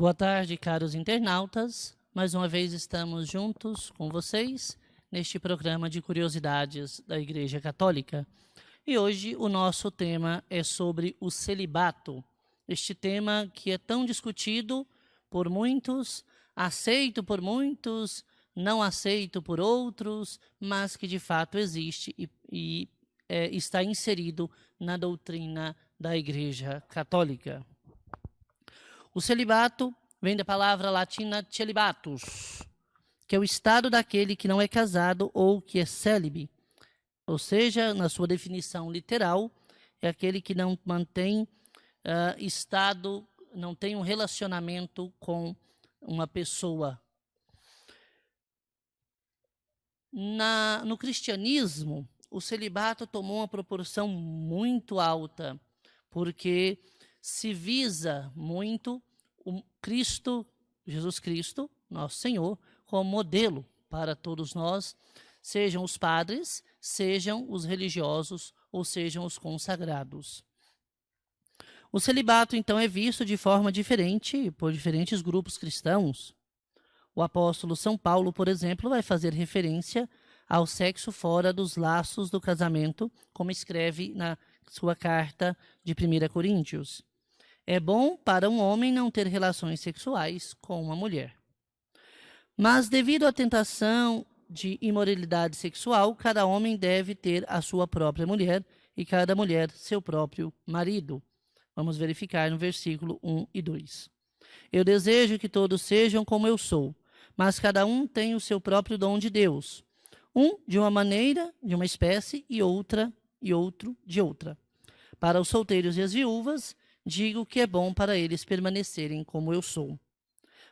Boa tarde, caros internautas. Mais uma vez estamos juntos com vocês neste programa de curiosidades da Igreja Católica. E hoje o nosso tema é sobre o celibato. Este tema que é tão discutido por muitos, aceito por muitos, não aceito por outros, mas que de fato existe e está inserido na doutrina da Igreja Católica. O celibato vem da palavra latina celibatus, que é o estado daquele que não é casado ou que é célibe. Ou seja, na sua definição literal, é aquele que não mantém não tem um relacionamento com uma pessoa. No cristianismo, o celibato tomou uma proporção muito alta, porque se visa muito o Cristo, Jesus Cristo, nosso Senhor, como modelo para todos nós, sejam os padres, sejam os religiosos ou sejam os consagrados. O celibato, então, é visto de forma diferente por diferentes grupos cristãos. O apóstolo São Paulo, por exemplo, vai fazer referência ao sexo fora dos laços do casamento, como escreve na sua carta de 1 Coríntios. É bom para um homem não ter relações sexuais com uma mulher. Mas, devido à tentação de imoralidade sexual, cada homem deve ter a sua própria mulher e cada mulher seu próprio marido. Vamos verificar no versículo 1 e 2. Eu desejo que todos sejam como eu sou, mas cada um tem o seu próprio dom de Deus. Um de uma maneira, de uma espécie, e outro de outra. Para os solteiros e as viúvas, digo que é bom para eles permanecerem como eu sou.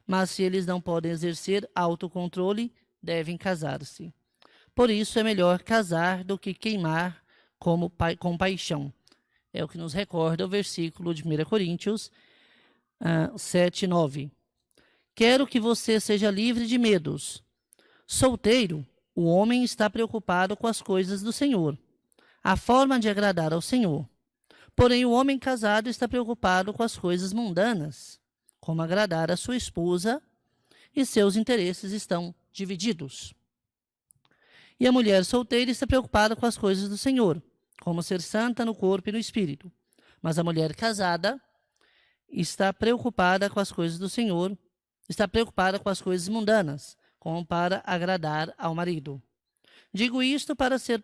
Mas se eles não podem exercer autocontrole, devem casar-se. Por isso é melhor casar do que queimar com paixão. É o que nos recorda o versículo de 1 Coríntios 7, 9. Quero que você seja livre de medos. Solteiro, o homem está preocupado com as coisas do Senhor, a forma de agradar ao Senhor. Porém, o homem casado está preocupado com as coisas mundanas, como agradar a sua esposa, e seus interesses estão divididos. E a mulher solteira está preocupada com as coisas do Senhor, como ser santa no corpo e no espírito. Mas a mulher casada está preocupada com as coisas do Senhor, está preocupada com as coisas mundanas, como para agradar ao marido. Digo isto para ser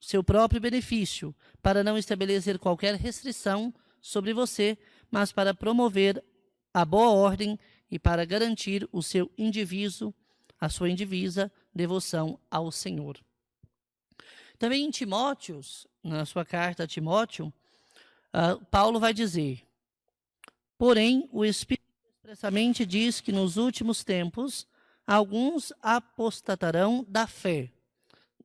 seu próprio benefício, para não estabelecer qualquer restrição sobre você, mas para promover a boa ordem e para garantir a sua indivisa devoção ao Senhor. Também em Timóteo, na sua carta a Timóteo, Paulo vai dizer: porém, o Espírito expressamente diz que nos últimos tempos alguns apostatarão da fé,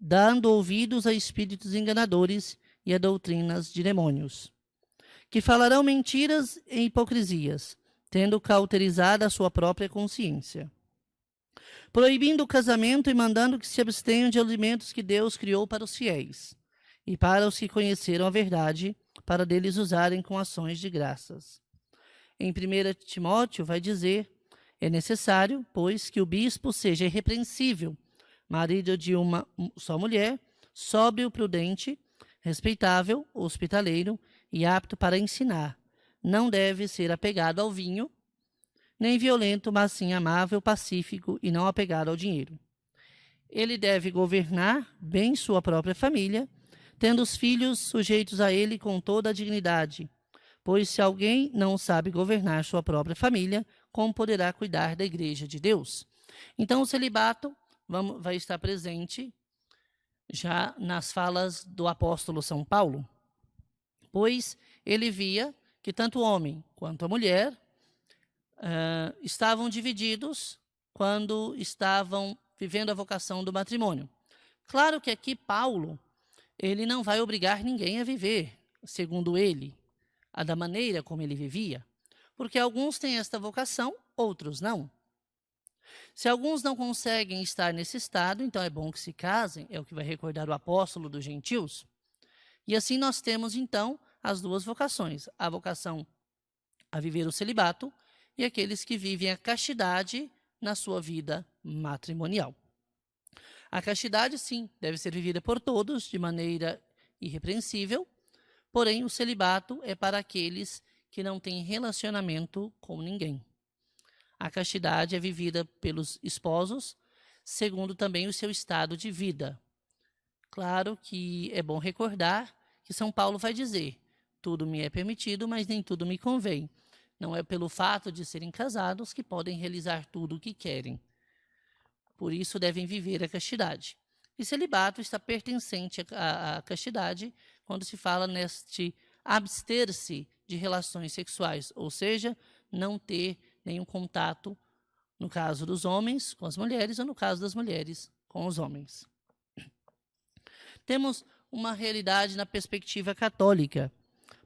dando ouvidos a espíritos enganadores e a doutrinas de demônios, que falarão mentiras e hipocrisias, tendo cauterizado a sua própria consciência, proibindo o casamento e mandando que se abstenham de alimentos que Deus criou para os fiéis, e para os que conheceram a verdade, para deles usarem com ações de graças. Em 1 Timóteo vai dizer: é necessário, pois, que o bispo seja irrepreensível, marido de uma só mulher, sóbrio, prudente, respeitável, hospitaleiro e apto para ensinar. Não deve ser apegado ao vinho, nem violento, mas sim amável, pacífico e não apegado ao dinheiro. Ele deve governar bem sua própria família, tendo os filhos sujeitos a ele com toda a dignidade, pois se alguém não sabe governar sua própria família, como poderá cuidar da Igreja de Deus? Então, o celibato vai estar presente já nas falas do apóstolo São Paulo, pois ele via que tanto o homem quanto a mulher estavam divididos quando estavam vivendo a vocação do matrimônio. Claro que aqui Paulo, ele não vai obrigar ninguém a viver, segundo ele, da maneira como ele vivia, porque alguns têm esta vocação, outros não. Se alguns não conseguem estar nesse estado, então é bom que se casem, é o que vai recordar o apóstolo dos gentios. E assim nós temos, então, as duas vocações, a vocação a viver o celibato e aqueles que vivem a castidade na sua vida matrimonial. A castidade, sim, deve ser vivida por todos de maneira irrepreensível, porém o celibato é para aqueles que não têm relacionamento com ninguém. A castidade é vivida pelos esposos, segundo também o seu estado de vida. Claro que é bom recordar que São Paulo vai dizer: tudo me é permitido, mas nem tudo me convém. Não é pelo fato de serem casados que podem realizar tudo o que querem. Por isso devem viver a castidade. E celibato está pertencente à castidade quando se fala neste abster-se de relações sexuais, ou seja, não ter nenhum contato, no caso dos homens, com as mulheres, ou no caso das mulheres, com os homens. Temos uma realidade na perspectiva católica.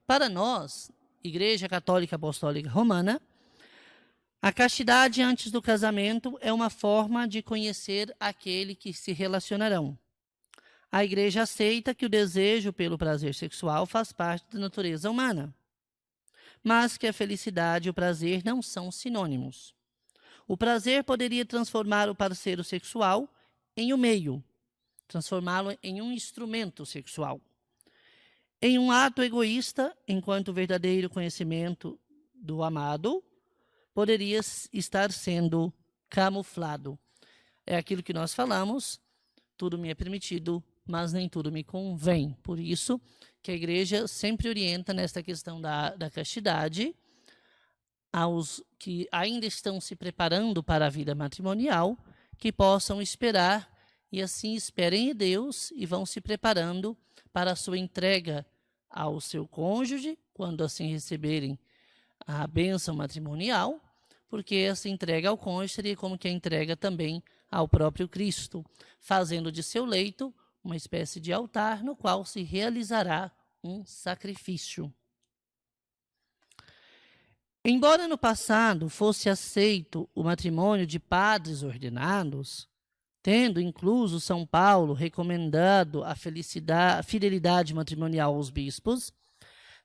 Para nós, Igreja Católica Apostólica Romana, a castidade antes do casamento é uma forma de conhecer aquele que se relacionarão. A Igreja aceita que o desejo pelo prazer sexual faz parte da natureza humana, mas que a felicidade e o prazer não são sinônimos. O prazer poderia transformar o parceiro sexual em um meio, transformá-lo em um instrumento sexual. Em um ato egoísta, enquanto o verdadeiro conhecimento do amado poderia estar sendo camuflado. É aquilo que nós falamos: tudo me é permitido, mas nem tudo me convém. Por isso que a Igreja sempre orienta nesta questão da castidade aos que ainda estão se preparando para a vida matrimonial, que possam esperar e assim esperem em Deus e vão se preparando para a sua entrega ao seu cônjuge, quando assim receberem a bênção matrimonial, porque essa entrega ao cônjuge seria como que a entrega também ao próprio Cristo, fazendo de seu leito uma espécie de altar no qual se realizará um sacrifício. Embora no passado fosse aceito o matrimônio de padres ordenados, tendo incluso São Paulo recomendado a fidelidade matrimonial aos bispos,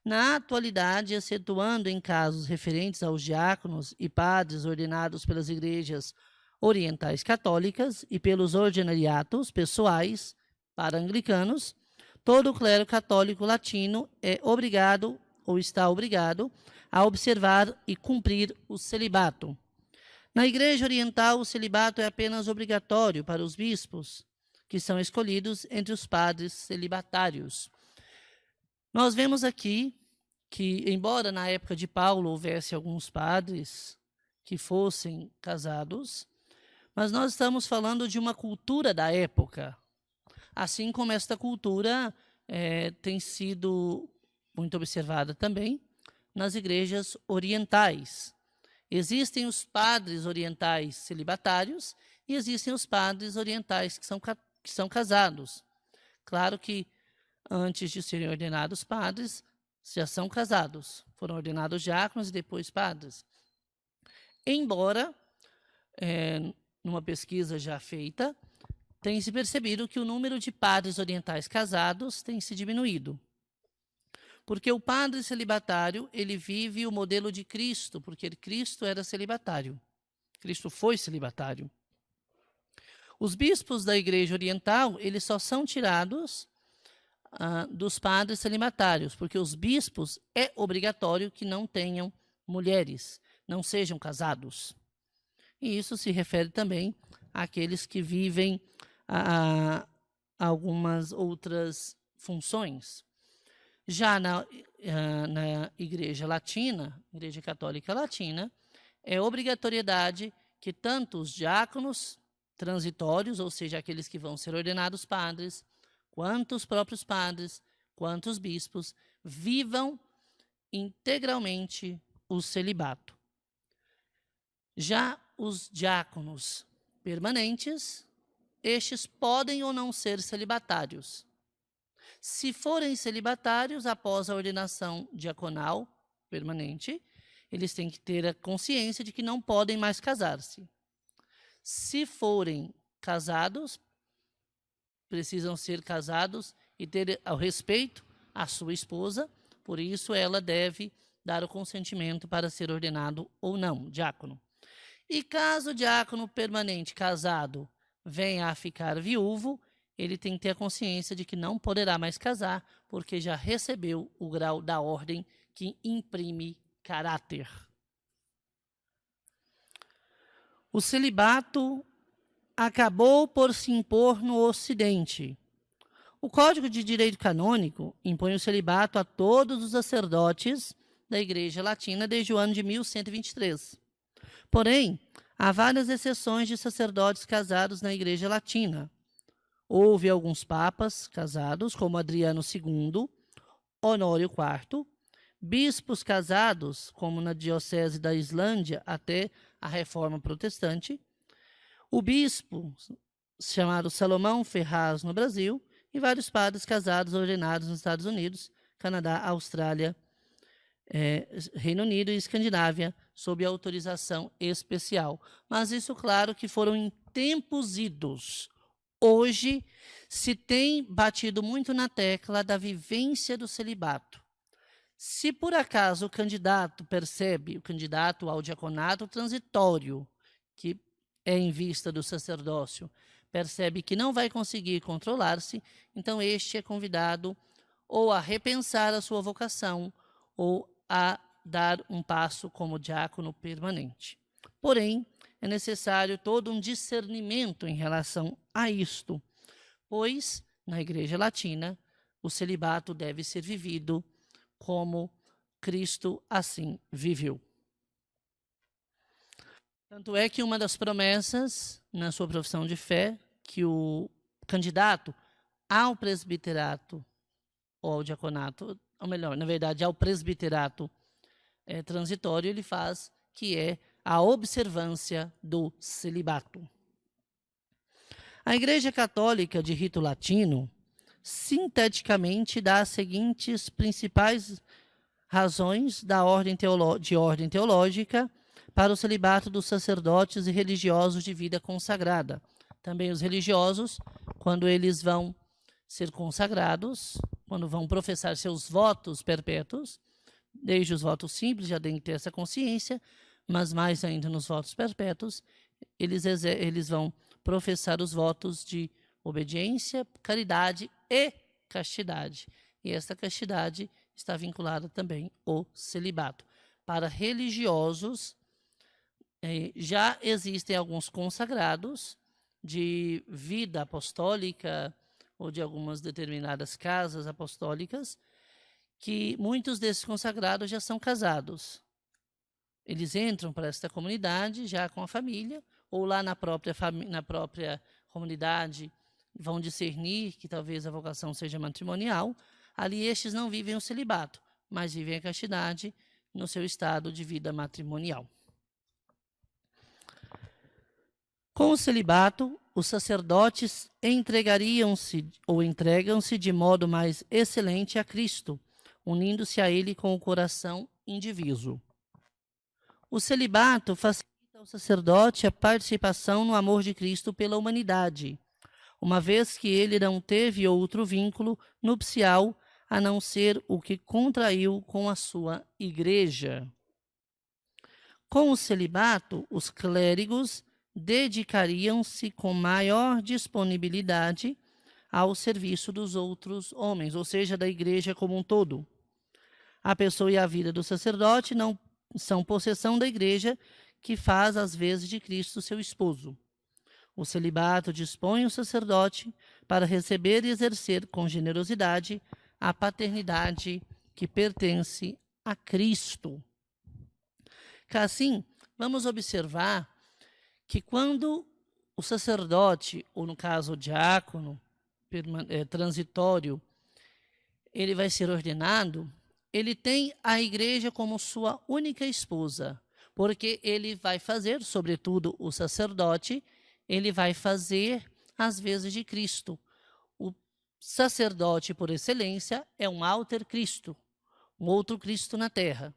na atualidade, excetuando em casos referentes aos diáconos e padres ordenados pelas igrejas orientais católicas e pelos ordinariatos pessoais para anglicanos, todo o clero católico latino é obrigado ou está obrigado a observar e cumprir o celibato. Na Igreja Oriental, o celibato é apenas obrigatório para os bispos, que são escolhidos entre os padres celibatários. Nós vemos aqui que, embora na época de Paulo houvesse alguns padres que fossem casados, mas nós estamos falando de uma cultura da época, assim como esta cultura tem sido muito observada também nas igrejas orientais. Existem os padres orientais celibatários e existem os padres orientais que são casados. Claro que antes de serem ordenados padres, já são casados. Foram ordenados diáconos e depois padres. Embora, numa pesquisa já feita, tem se percebido que o número de padres orientais casados tem se diminuído. Porque o padre celibatário, ele vive o modelo de Cristo, porque Cristo era celibatário. Cristo foi celibatário. Os bispos da Igreja Oriental, eles só são tirados dos padres celibatários, porque os bispos é obrigatório que não tenham mulheres, não sejam casados. E isso se refere também àqueles que vivem algumas outras funções. Já na Igreja Latina, Igreja Católica Latina, é obrigatoriedade que tanto os diáconos transitórios, ou seja, aqueles que vão ser ordenados padres, quanto os próprios padres, quanto os bispos, vivam integralmente o celibato. Já os diáconos permanentes, estes podem ou não ser celibatários. Se forem celibatários, após a ordenação diaconal permanente, eles têm que ter a consciência de que não podem mais casar-se. Se forem casados, precisam ser casados e ter ao respeito à sua esposa, por isso ela deve dar o consentimento para ser ordenado ou não, diácono. E caso o diácono permanente casado venha a ficar viúvo, ele tem que ter a consciência de que não poderá mais casar, porque já recebeu o grau da ordem que imprime caráter. O celibato acabou por se impor no Ocidente. O Código de Direito Canônico impõe o celibato a todos os sacerdotes da Igreja Latina desde o ano de 1123. Porém, há várias exceções de sacerdotes casados na Igreja Latina. Houve alguns papas casados, como Adriano II, Honório IV, bispos casados, como na Diocese da Islândia até a Reforma Protestante, o bispo chamado Salomão Ferraz no Brasil e vários padres casados ordenados nos Estados Unidos, Canadá, Austrália, Reino Unido e Escandinávia, sob autorização especial. Mas isso, claro, que foram em tempos idos. Hoje se tem batido muito na tecla da vivência do celibato. Se por acaso o candidato percebe, o candidato ao diaconato transitório, que é em vista do sacerdócio, percebe que não vai conseguir controlar-se, então este é convidado ou a repensar a sua vocação ou a dar um passo como diácono permanente. Porém, é necessário todo um discernimento em relação a isto, pois, na Igreja Latina, o celibato deve ser vivido como Cristo assim viveu. Tanto é que uma das promessas na sua profissão de fé, que o candidato ao presbiterato ou ao diaconato, ou melhor, na verdade, ao presbiterato transitório, ele faz, que é a observância do celibato. A Igreja Católica de Rito Latino, sinteticamente, dá as seguintes principais razões de ordem teológica para o celibato dos sacerdotes e religiosos de vida consagrada. Também os religiosos, quando eles vão ser consagrados, quando vão professar seus votos perpétuos, desde os votos simples, já tem que ter essa consciência, mas mais ainda nos votos perpétuos, eles vão professar os votos de obediência, caridade e castidade. E essa castidade está vinculada também ao celibato. Para religiosos, já existem alguns consagrados de vida apostólica ou de algumas determinadas casas apostólicas, que muitos desses consagrados já são casados. Eles entram para esta comunidade já com a família, ou lá na própria comunidade vão discernir que talvez a vocação seja matrimonial. Ali estes não vivem o celibato, mas vivem a castidade no seu estado de vida matrimonial. Com o celibato, os sacerdotes entregariam-se ou entregam-se de modo mais excelente a Cristo, unindo-se a Ele com o coração indiviso. O celibato facilita ao sacerdote a participação no amor de Cristo pela humanidade, uma vez que ele não teve outro vínculo nupcial a não ser o que contraiu com a sua igreja. Com o celibato, os clérigos dedicariam-se com maior disponibilidade ao serviço dos outros homens, ou seja, da igreja como um todo. A pessoa e a vida do sacerdote não são possessão da igreja, que faz às vezes de Cristo seu esposo. O celibato dispõe o sacerdote para receber e exercer com generosidade a paternidade que pertence a Cristo. Assim, vamos observar que quando o sacerdote, ou no caso o diácono transitório, ele vai ser ordenado, ele tem a igreja como sua única esposa, porque ele vai fazer, sobretudo o sacerdote, ele vai fazer as vezes de Cristo. O sacerdote, por excelência, é um alter Cristo, um outro Cristo na terra.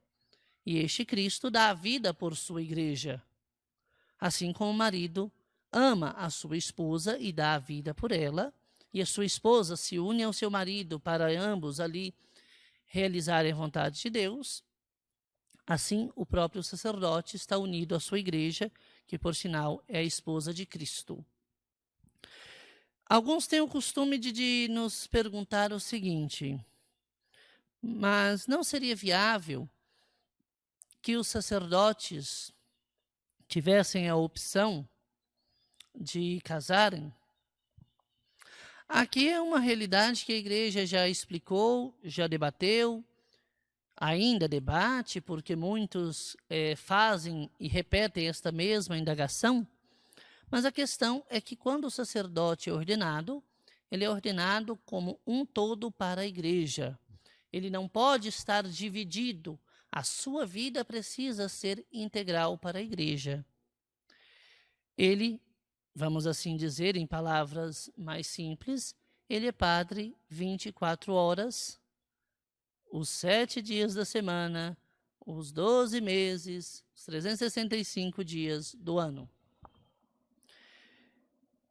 E este Cristo dá a vida por sua igreja. Assim como o marido ama a sua esposa e dá a vida por ela, e a sua esposa se une ao seu marido para ambos ali realizarem a vontade de Deus, Assim, o próprio sacerdote está unido à sua igreja, que, por sinal, é a esposa de Cristo. Alguns têm o costume de nos perguntar o seguinte: mas não seria viável que os sacerdotes tivessem a opção de casarem? Aqui é uma realidade que a igreja já explicou, já debateu, ainda debate, porque muitos fazem e repetem esta mesma indagação. Mas a questão é que quando o sacerdote é ordenado, ele é ordenado como um todo para a igreja. Ele não pode estar dividido. A sua vida precisa ser integral para a igreja. Ele, vamos assim dizer, em palavras mais simples, ele é padre 24 horas, os 7 dias da semana, os 12 meses, os 365 dias do ano.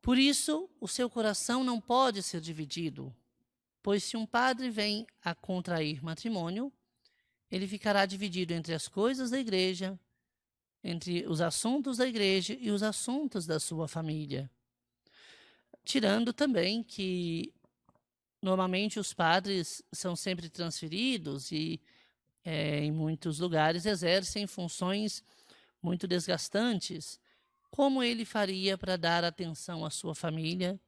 Por isso, o seu coração não pode ser dividido, pois se um padre vem a contrair matrimônio, ele ficará dividido entre as coisas da igreja, entre os assuntos da igreja e os assuntos da sua família. Tirando também que, normalmente, os padres são sempre transferidos e, em muitos lugares, exercem funções muito desgastantes. Como ele faria para dar atenção à sua família?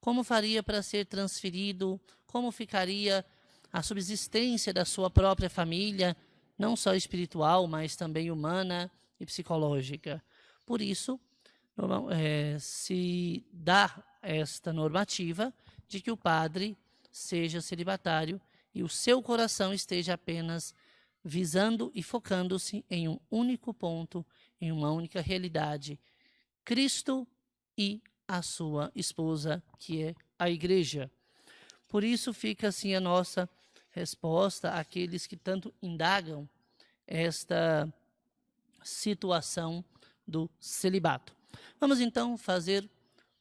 Como faria para ser transferido? Como ficaria a subsistência da sua própria família, não só espiritual, mas também humana e psicológica? Por isso, se dá esta normativa de que o padre seja celibatário e o seu coração esteja apenas visando e focando-se em um único ponto, em uma única realidade: Cristo e a sua esposa, que é a igreja. Por isso fica assim a nossa resposta àqueles que tanto indagam esta situação do celibato. Vamos então fazer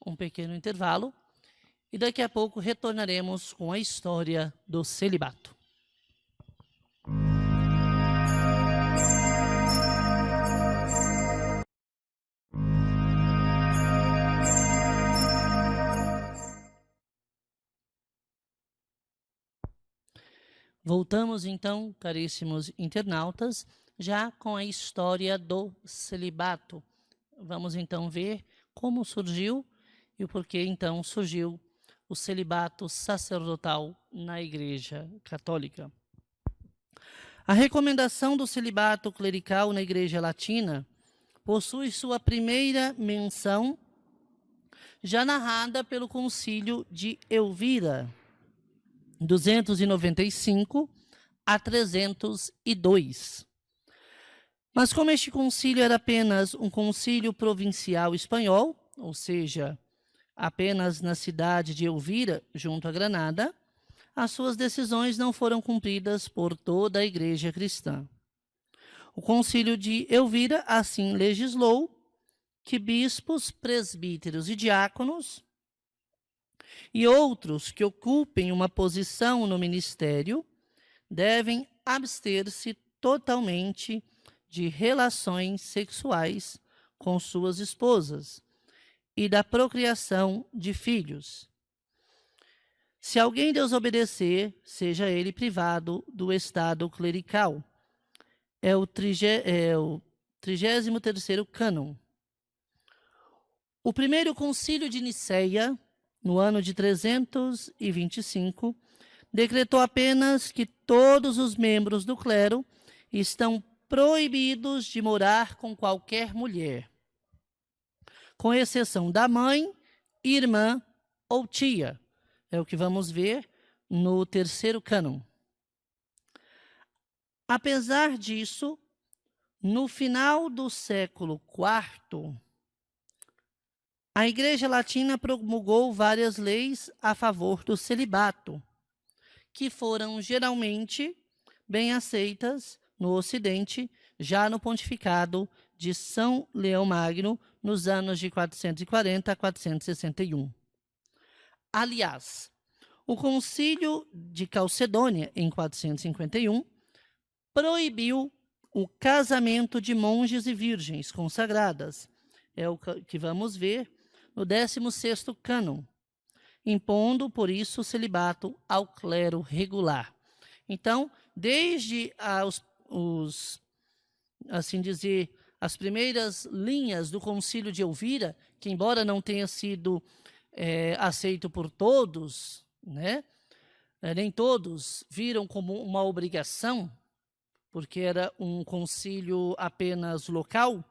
um pequeno intervalo e daqui a pouco retornaremos com a história do celibato. Voltamos então, caríssimos internautas, já com a história do celibato. Vamos então ver como surgiu e o porquê então surgiu o celibato sacerdotal na Igreja Católica. A recomendação do celibato clerical na Igreja Latina possui sua primeira menção já narrada pelo Concílio de Elvira, 295 a 302. Mas como este concílio era apenas um concílio provincial espanhol, ou seja, apenas na cidade de Elvira, junto a Granada, as suas decisões não foram cumpridas por toda a igreja cristã. O concílio de Elvira assim legislou que bispos, presbíteros e diáconos e outros que ocupem uma posição no ministério devem abster-se totalmente de relações sexuais com suas esposas e da procriação de filhos. Se alguém desobedecer, seja ele privado do estado clerical. É o 33º cânon. O primeiro concílio de Nicéia, no ano de 325, decretou apenas que todos os membros do clero estão proibidos de morar com qualquer mulher, com exceção da mãe, irmã ou tia. É o que vamos ver no terceiro cânon. Apesar disso, no final do século IV, a Igreja Latina promulgou várias leis a favor do celibato, que foram geralmente bem aceitas no Ocidente, já no pontificado de São Leão Magno, nos anos de 440 a 461. Aliás, o Concílio de Calcedônia, em 451, proibiu o casamento de monges e virgens consagradas. É o que vamos ver no 16º cânon, impondo, por isso, o celibato ao clero regular. Então, desde assim dizer, as primeiras linhas do Concílio de Elvira, que embora não tenha sido aceito por todos, né, nem todos viram como uma obrigação, porque era um concílio apenas local,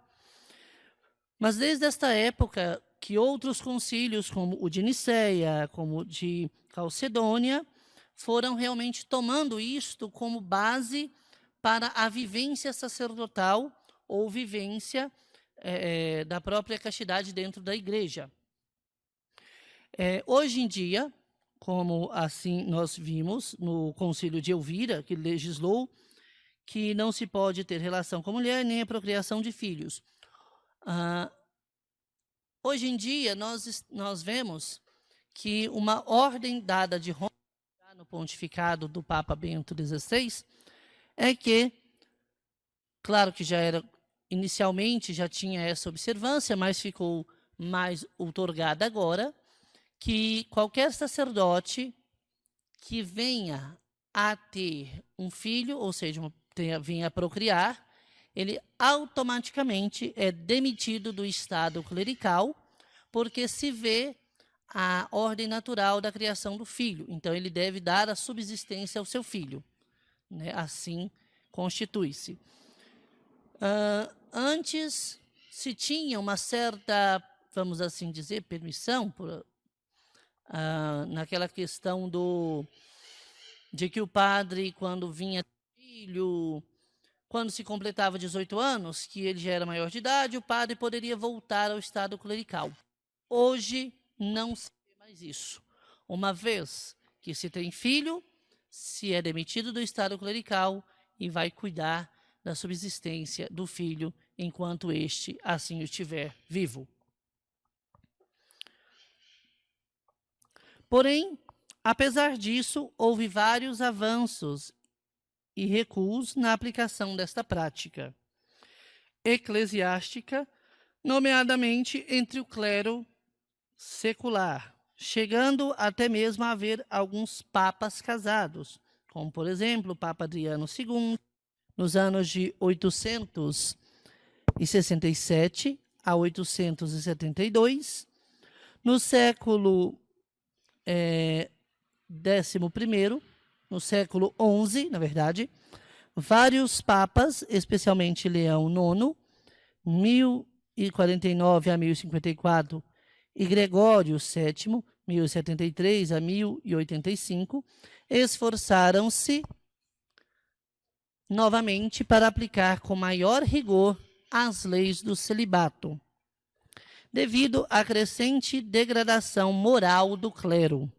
mas desde esta época que outros concílios, como o de Nicéia, como o de Calcedônia, foram realmente tomando isto como base para a vivência sacerdotal ou vivência da própria castidade dentro da igreja. Hoje em dia, como assim nós vimos no Concílio de Elvira, que legislou que não se pode ter relação com mulher nem a procriação de filhos. Hoje em dia, nós vemos que uma ordem dada de Roma, no pontificado do Papa Bento XVI, é que, claro que já era, inicialmente já tinha essa observância, mas ficou mais outorgada agora, que qualquer sacerdote que venha a ter um filho, ou seja, venha a procriar, ele automaticamente é demitido do estado clerical, porque se vê a ordem natural da criação do filho. Então, ele deve dar a subsistência ao seu filho, né? Assim constitui-se. Antes, se tinha uma certa, vamos assim dizer, permissão, naquela questão de que o padre, quando vinha filho, quando se completava 18 anos, que ele já era maior de idade, o padre poderia voltar ao estado clerical. Hoje, não se vê mais isso. Uma vez que se tem filho, se é demitido do estado clerical e vai cuidar da subsistência do filho enquanto este assim estiver vivo. Porém, apesar disso, houve vários avanços e recuos na aplicação desta prática eclesiástica, nomeadamente entre o clero secular, chegando até mesmo a haver alguns papas casados, como, por exemplo, o Papa Adriano II, nos anos de 867 a 872, no século XI, no século XI, na verdade, vários papas, especialmente Leão IX, 1049 a 1054, e Gregório VII, 1073 a 1085, esforçaram-se novamente para aplicar com maior rigor as leis do celibato, devido à crescente degradação moral do clero,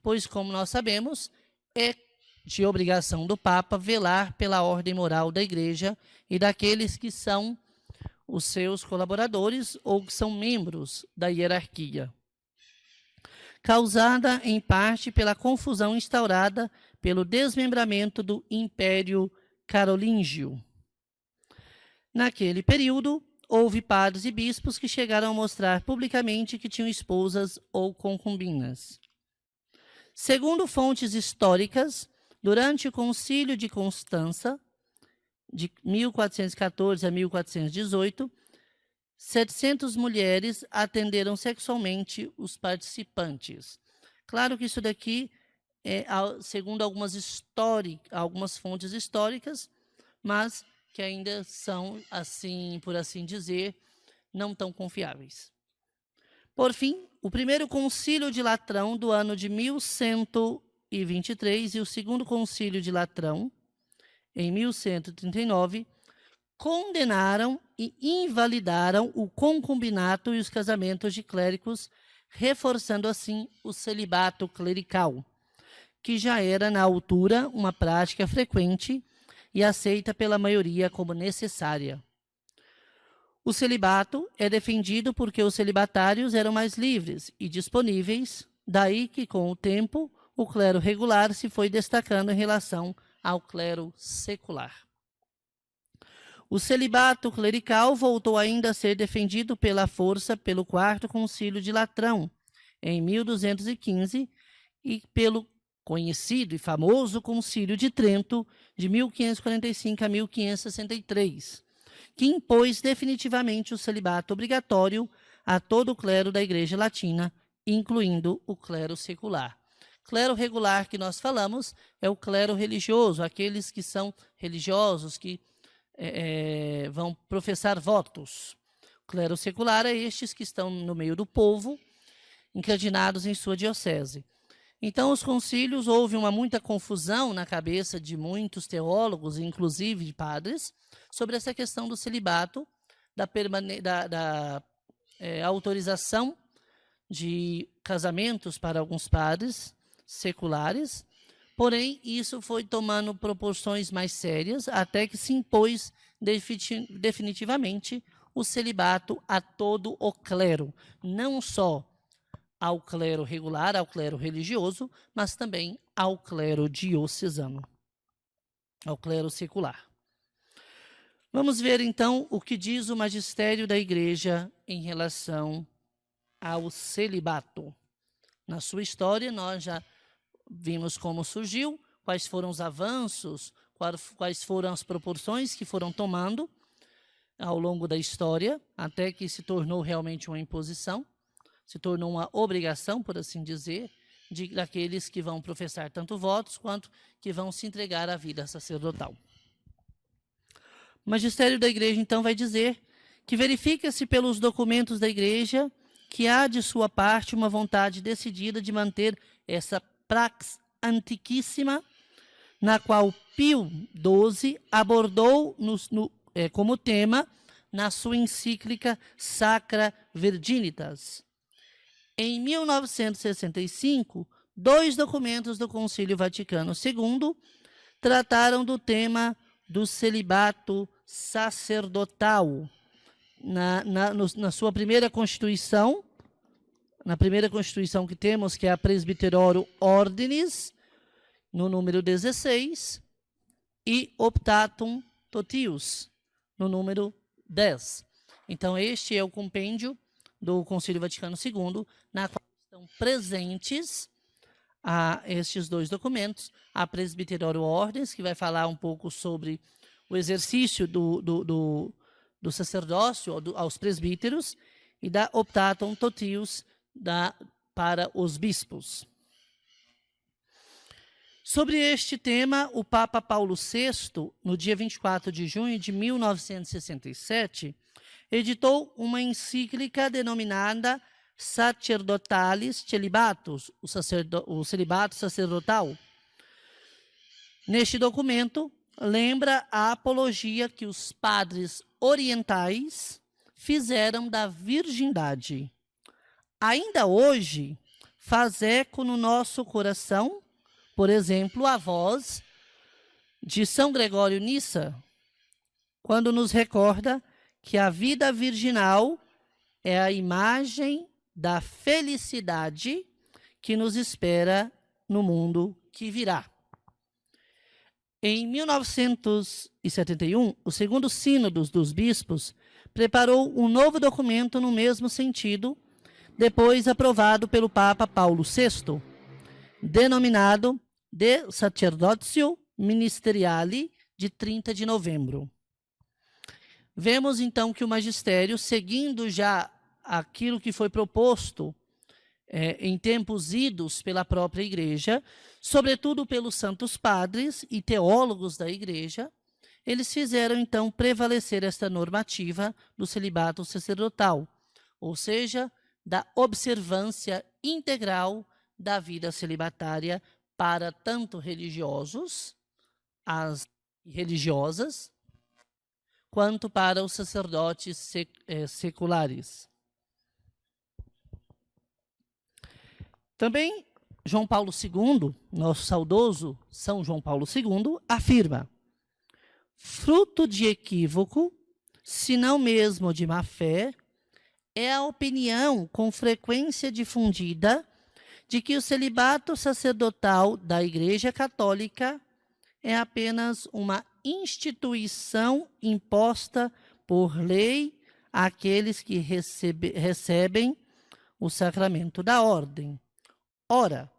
pois, como nós sabemos, é de obrigação do Papa velar pela ordem moral da Igreja e daqueles que são os seus colaboradores ou que são membros da hierarquia, causada em parte pela confusão instaurada pelo desmembramento do Império Carolíngio. Naquele período, houve padres e bispos que chegaram a mostrar publicamente que tinham esposas ou concubinas. Segundo fontes históricas, durante o Concílio de Constança, de 1414 a 1418, 700 mulheres atenderam sexualmente os participantes. Claro que isso daqui é segundo algumas fontes históricas, mas que ainda são, assim, por assim dizer, não tão confiáveis. Por fim, o primeiro concílio de Latrão do ano de 1123 e o segundo concílio de Latrão, em 1139, condenaram e invalidaram o concubinato e os casamentos de clérigos, reforçando assim o celibato clerical, que já era, na altura, uma prática frequente e aceita pela maioria como necessária. O celibato é defendido porque os celibatários eram mais livres e disponíveis, daí que, com o tempo, o clero regular se foi destacando em relação ao clero secular. O celibato clerical voltou ainda a ser defendido pela força pelo Quarto Concílio de Latrão, em 1215, e pelo conhecido e famoso Concílio de Trento, de 1545 a 1563, que impôs definitivamente o celibato obrigatório a todo o clero da Igreja Latina, incluindo o clero secular. Clero regular que nós falamos é o clero religioso, aqueles que são religiosos, que vão professar votos. O clero secular é estes que estão no meio do povo, incardinados em sua diocese. Então, os concílios, houve muita confusão na cabeça de muitos teólogos, inclusive de padres, sobre essa questão do celibato, da autorização de casamentos para alguns padres seculares. Porém, isso foi tomando proporções mais sérias, até que se impôs definitivamente o celibato a todo o clero, não só ao clero regular, ao clero religioso, mas também ao clero diocesano, ao clero secular. Vamos ver, então, o que diz o magistério da Igreja em relação ao celibato. Na sua história, nós já vimos como surgiu, quais foram os avanços, quais foram as proporções que foram tomando ao longo da história, até que se tornou realmente uma imposição, se tornou uma obrigação, por assim dizer, daqueles que vão professar tanto votos quanto que vão se entregar à vida sacerdotal. O magistério da Igreja, então, vai dizer que verifica-se pelos documentos da Igreja que há de sua parte uma vontade decidida de manter essa praxe antiquíssima, na qual Pio XII abordou como tema na sua encíclica Sacra Virginitas. Em 1965, 2 documentos do Concílio Vaticano II trataram do tema do celibato sacerdotal. Na sua primeira Constituição, na primeira Constituição que temos, que é a Presbyterorum Ordinis, no número 16, e Optatum Totius, no número 10. Então, este é o compêndio do Concílio Vaticano II, na qual estão presentes estes 2 documentos, a Presbyterorum Ordinis, que vai falar um pouco sobre o exercício do sacerdócio aos presbíteros, e da Optatum Totius para os bispos. Sobre este tema, o Papa Paulo VI, no dia 24 de junho de 1967, editou uma encíclica denominada Sacerdotalis Celibatus, o celibato sacerdotal. Neste documento, lembra a apologia que os padres orientais fizeram da virgindade. Ainda hoje, faz eco no nosso coração, por exemplo, a voz de São Gregório Nissa, quando nos recorda que a vida virginal é a imagem da felicidade que nos espera no mundo que virá. Em 1971, o segundo Sínodo dos Bispos preparou um novo documento no mesmo sentido, depois aprovado pelo Papa Paulo VI, denominado De Sacerdotio Ministeriale, de 30 de novembro. Vemos, então, que o magistério, seguindo já aquilo que foi proposto em tempos idos pela própria Igreja, sobretudo pelos santos padres e teólogos da Igreja, eles fizeram, então, prevalecer esta normativa do celibato sacerdotal, ou seja, da observância integral da vida celibatária para tanto religiosos, as religiosas, quanto para os sacerdotes seculares. Também João Paulo II, nosso saudoso São João Paulo II, afirma: fruto de equívoco, se não mesmo de má fé, é a opinião com frequência difundida de que o celibato sacerdotal da Igreja Católica é apenas uma instituição imposta por lei àqueles que recebem o sacramento da ordem. Ora,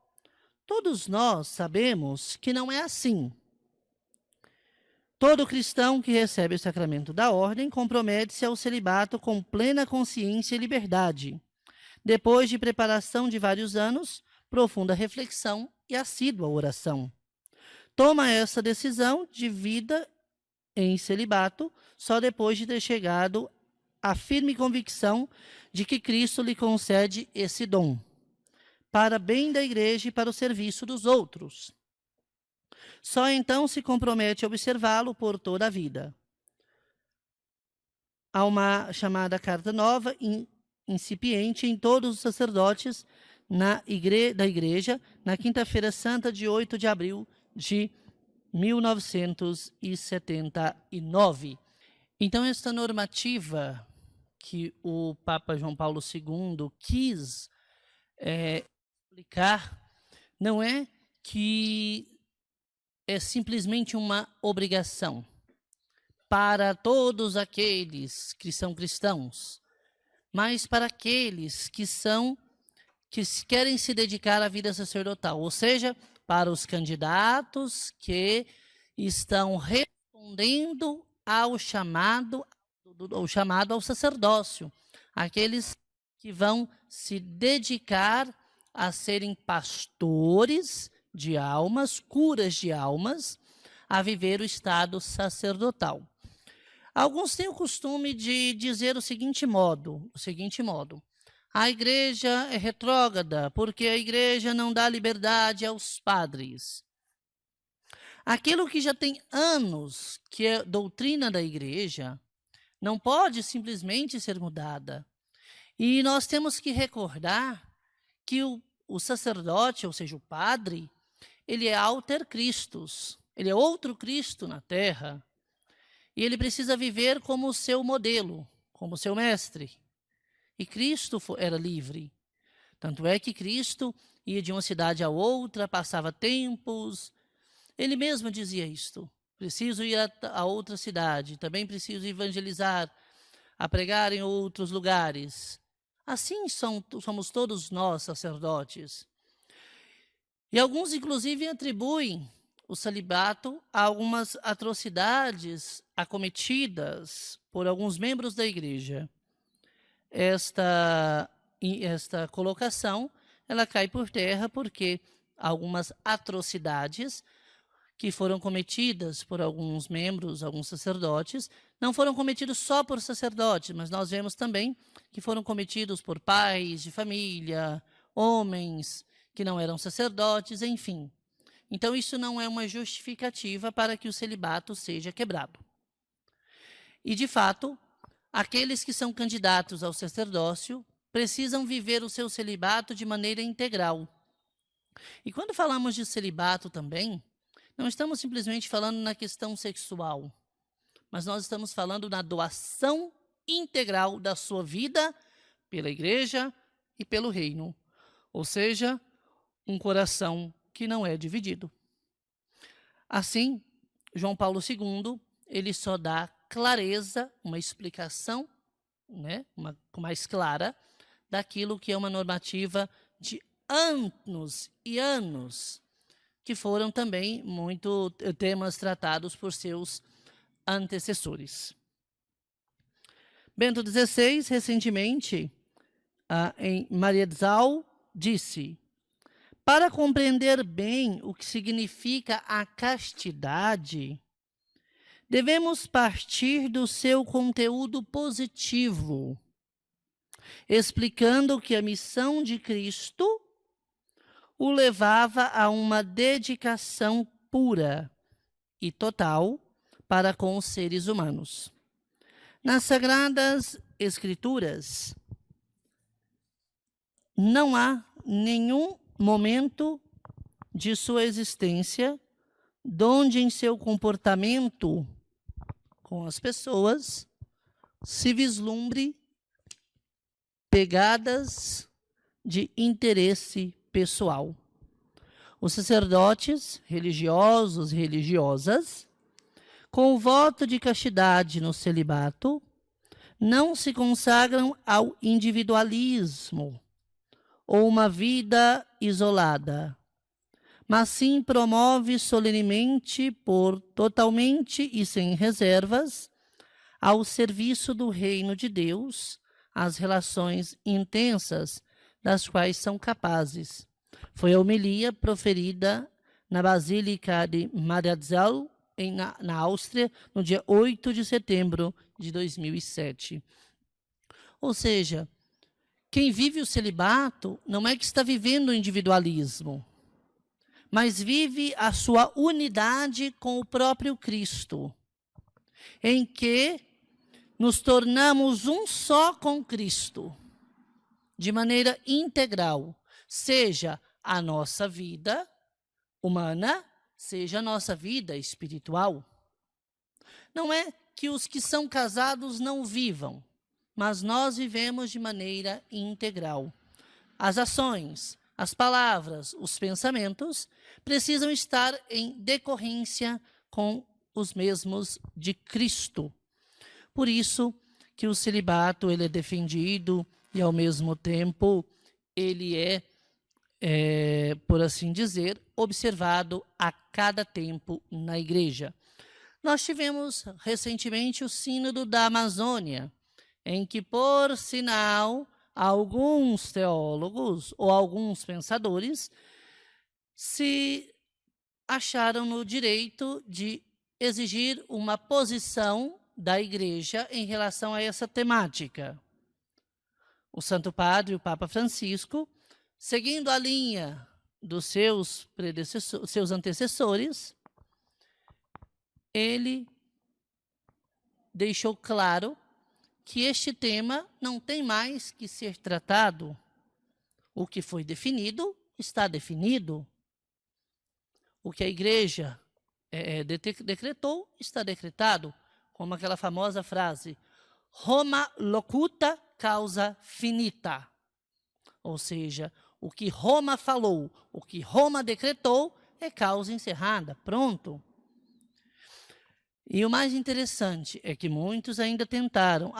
todos nós sabemos que não é assim. Todo cristão que recebe o sacramento da ordem compromete-se ao celibato com plena consciência e liberdade, depois de preparação de vários anos, profunda reflexão e assídua oração. Toma essa decisão de vida em celibato só depois de ter chegado à firme convicção de que Cristo lhe concede esse dom, para bem da igreja e para o serviço dos outros. Só então se compromete a observá-lo por toda a vida. Há uma chamada carta nova, incipiente, em todos os sacerdotes da igreja, na Quinta-feira Santa de 8 de abril de 1979. Então, esta normativa que o Papa João Paulo II quis explicar não é que é simplesmente uma obrigação para todos aqueles que são cristãos, mas para aqueles que querem se dedicar à vida sacerdotal, ou seja, para os candidatos que estão respondendo ao chamado ao sacerdócio, aqueles que vão se dedicar a serem pastores de almas, curas de almas, a viver o estado sacerdotal. Alguns têm o costume de dizer o seguinte modo: a igreja é retrógrada porque a igreja não dá liberdade aos padres. Aquilo que já tem anos que é doutrina da igreja não pode simplesmente ser mudada. E nós temos que recordar que o sacerdote, ou seja, o padre, ele é alter Christus, ele é outro Cristo na terra, e ele precisa viver como o seu modelo, como o seu mestre. E Cristo era livre. Tanto é que Cristo ia de uma cidade a outra, passava tempos. Ele mesmo dizia isto: preciso ir a outra cidade, também preciso evangelizar, a pregar em outros lugares. Assim somos todos nós, sacerdotes. E alguns, inclusive, atribuem o celibato a algumas atrocidades acometidas por alguns membros da igreja. Esta colocação, ela cai por terra porque algumas atrocidades que foram cometidas por alguns membros, alguns sacerdotes, não foram cometidos só por sacerdotes, mas nós vemos também que foram cometidos por pais de família, homens que não eram sacerdotes, enfim. Então, isso não é uma justificativa para que o celibato seja quebrado. E, de fato, aqueles que são candidatos ao sacerdócio precisam viver o seu celibato de maneira integral. E quando falamos de celibato também, não estamos simplesmente falando na questão sexual, mas nós estamos falando na doação integral da sua vida pela igreja e pelo reino. Ou seja, um coração que não é dividido. Assim, João Paulo II, ele só dá clareza, uma explicação, mais clara, daquilo que é uma normativa de anos e anos, que foram também muito temas tratados por seus antecessores. Bento XVI, recentemente, em Mariazal, disse: para compreender bem o que significa a castidade, devemos partir do seu conteúdo positivo, explicando que a missão de Cristo o levava a uma dedicação pura e total para com os seres humanos. Nas Sagradas Escrituras, não há nenhum momento de sua existência donde em seu comportamento com as pessoas se vislumbre pegadas de interesse pessoal. Os sacerdotes, religiosos e religiosas, com o voto de castidade no celibato, não se consagram ao individualismo ou uma vida isolada, mas sim promove solenemente, por totalmente e sem reservas, ao serviço do reino de Deus, as relações intensas das quais são capazes. Foi a homilia proferida na Basílica de Mariazell, na Áustria, no dia 8 de setembro de 2007. Ou seja, quem vive o celibato não é que está vivendo o individualismo, mas vive a sua unidade com o próprio Cristo, em que nos tornamos um só com Cristo, de maneira integral, seja a nossa vida humana, seja a nossa vida espiritual. Não é que os que são casados não vivam, mas nós vivemos de maneira integral. As ações, as palavras, os pensamentos precisam estar em decorrência com os mesmos de Cristo. Por isso que o celibato ele é defendido e, ao mesmo tempo, ele é, por assim dizer, observado a cada tempo na Igreja. Nós tivemos recentemente o Sínodo da Amazônia, em que, por sinal, alguns teólogos ou alguns pensadores se acharam no direito de exigir uma posição da Igreja em relação a essa temática. O Santo Padre, o Papa Francisco, seguindo a linha dos seus antecessores, ele deixou claro que este tema não tem mais que ser tratado. O que foi definido, está definido. O que a Igreja decretou, está decretado, como aquela famosa frase, Roma locuta causa finita. Ou seja, o que Roma falou, o que Roma decretou, é causa encerrada, pronto. E o mais interessante é que muitos ainda tentaram,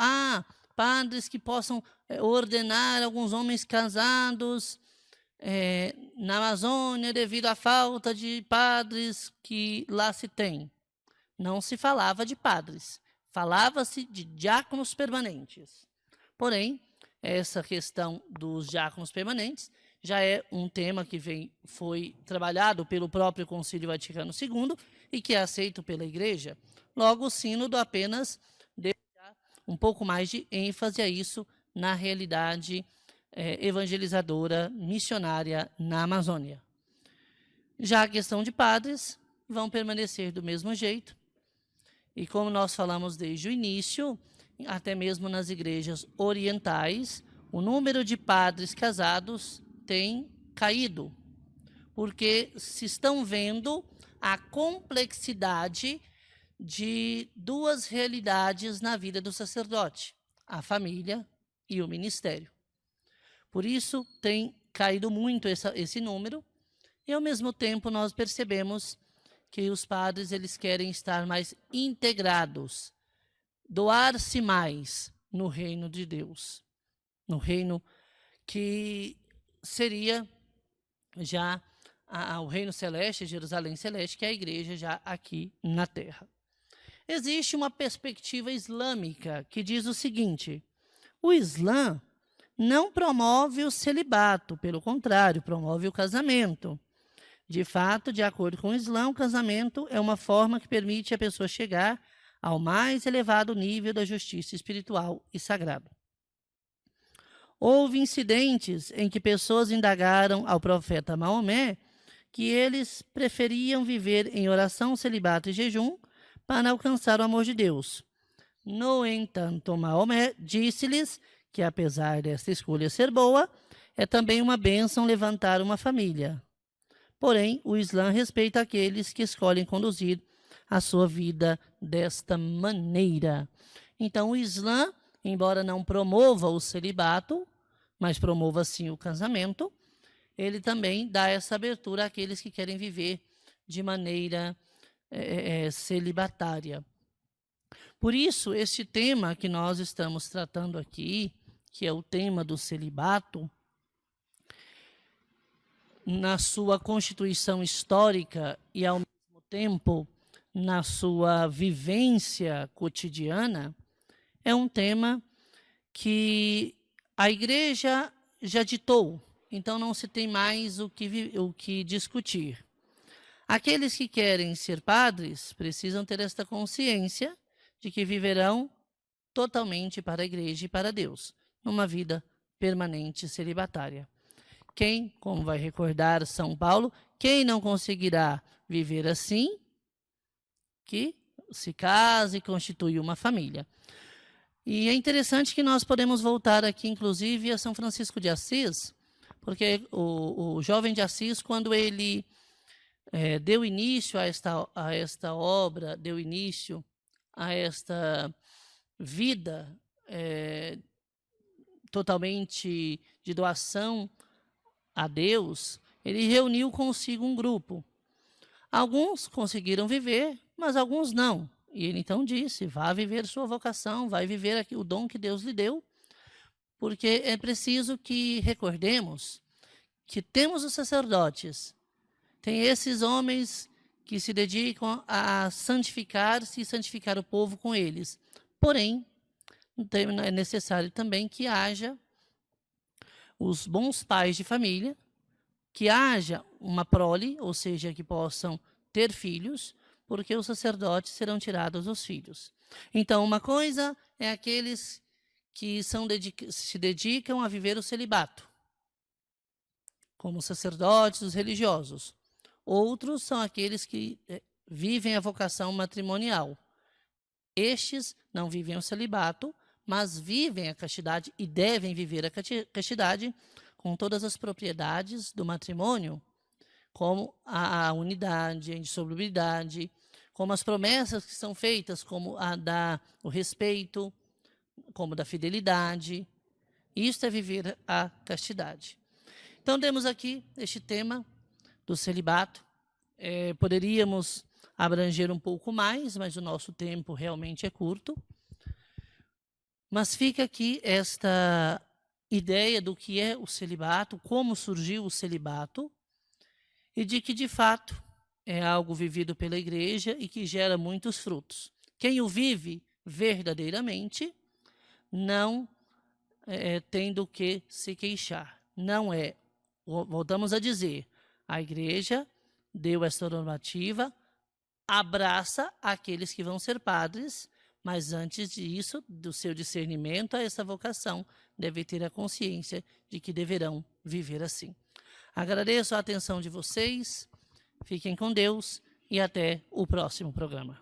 padres que possam ordenar alguns homens casados na Amazônia devido à falta de padres que lá se tem. Não se falava de padres, falava-se de diáconos permanentes. Porém, essa questão dos diáconos permanentes já é um tema que foi trabalhado pelo próprio Concílio Vaticano II e que é aceito pela Igreja. Logo, o Sínodo apenas deu um pouco mais de ênfase a isso na realidade evangelizadora, missionária na Amazônia. Já a questão de padres vão permanecer do mesmo jeito. E como nós falamos desde o início, até mesmo nas igrejas orientais, o número de padres casados tem caído, porque se estão vendo a complexidade de duas realidades na vida do sacerdote, a família e o ministério. Por isso, tem caído muito esse número, e ao mesmo tempo nós percebemos que os padres eles querem estar mais integrados, doar-se mais no reino de Deus, no reino que seria já o reino celeste, Jerusalém celeste, que é a igreja já aqui na terra. Existe uma perspectiva islâmica que diz o seguinte: o Islã não promove o celibato, pelo contrário, promove o casamento. De fato, de acordo com o Islã, o casamento é uma forma que permite a pessoa chegar ao mais elevado nível da justiça espiritual e sagrada. Houve incidentes em que pessoas indagaram ao profeta Maomé que eles preferiam viver em oração, celibato e jejum para alcançar o amor de Deus. No entanto, Maomé disse-lhes que, apesar desta escolha ser boa, é também uma bênção levantar uma família. Porém, o Islã respeita aqueles que escolhem conduzir a sua vida desta maneira. Então, o Islã, embora não promova o celibato, mas promova sim o casamento, ele também dá essa abertura àqueles que querem viver de maneira celibatária. Por isso, este tema que nós estamos tratando aqui, que é o tema do celibato, na sua constituição histórica e, ao mesmo tempo, na sua vivência cotidiana, é um tema que a Igreja já ditou, então não se tem mais o que discutir. Aqueles que querem ser padres precisam ter esta consciência de que viverão totalmente para a Igreja e para Deus, numa vida permanente celibatária. Quem, como vai recordar São Paulo, quem não conseguirá viver assim, que se case e constitui uma família. E é interessante que nós podemos voltar aqui, inclusive, a São Francisco de Assis, porque o jovem de Assis, quando ele deu início a esta obra, deu início a esta vida totalmente de doação a Deus, ele reuniu consigo um grupo. Alguns conseguiram viver, mas alguns não. E ele então disse, vá viver sua vocação, vai viver aqui o dom que Deus lhe deu, porque é preciso que recordemos que temos os sacerdotes, tem esses homens que se dedicam a santificar-se e santificar o povo com eles. Porém, é necessário também que haja os bons pais de família, que haja uma prole, ou seja, que possam ter filhos, porque os sacerdotes serão tirados os filhos. Então, uma coisa é aqueles que se dedicam a viver o celibato, como os sacerdotes, os religiosos. Outros são aqueles que vivem a vocação matrimonial. Estes não vivem o celibato, mas vivem a castidade e devem viver a castidade com todas as propriedades do matrimônio, como a unidade, a indissolubilidade, como as promessas que são feitas, como o respeito, como da fidelidade. Isto é viver a castidade. Então, temos aqui este tema do celibato. Poderíamos abranger um pouco mais, mas o nosso tempo realmente é curto. Mas fica aqui esta ideia do que é o celibato, como surgiu o celibato, e de que, de fato, é algo vivido pela Igreja e que gera muitos frutos. Quem o vive verdadeiramente não tem do que se queixar. Não é, voltamos a dizer, a Igreja deu essa normativa, abraça aqueles que vão ser padres, mas antes disso, do seu discernimento a essa vocação, deve ter a consciência de que deverão viver assim. Agradeço a atenção de vocês, fiquem com Deus e até o próximo programa.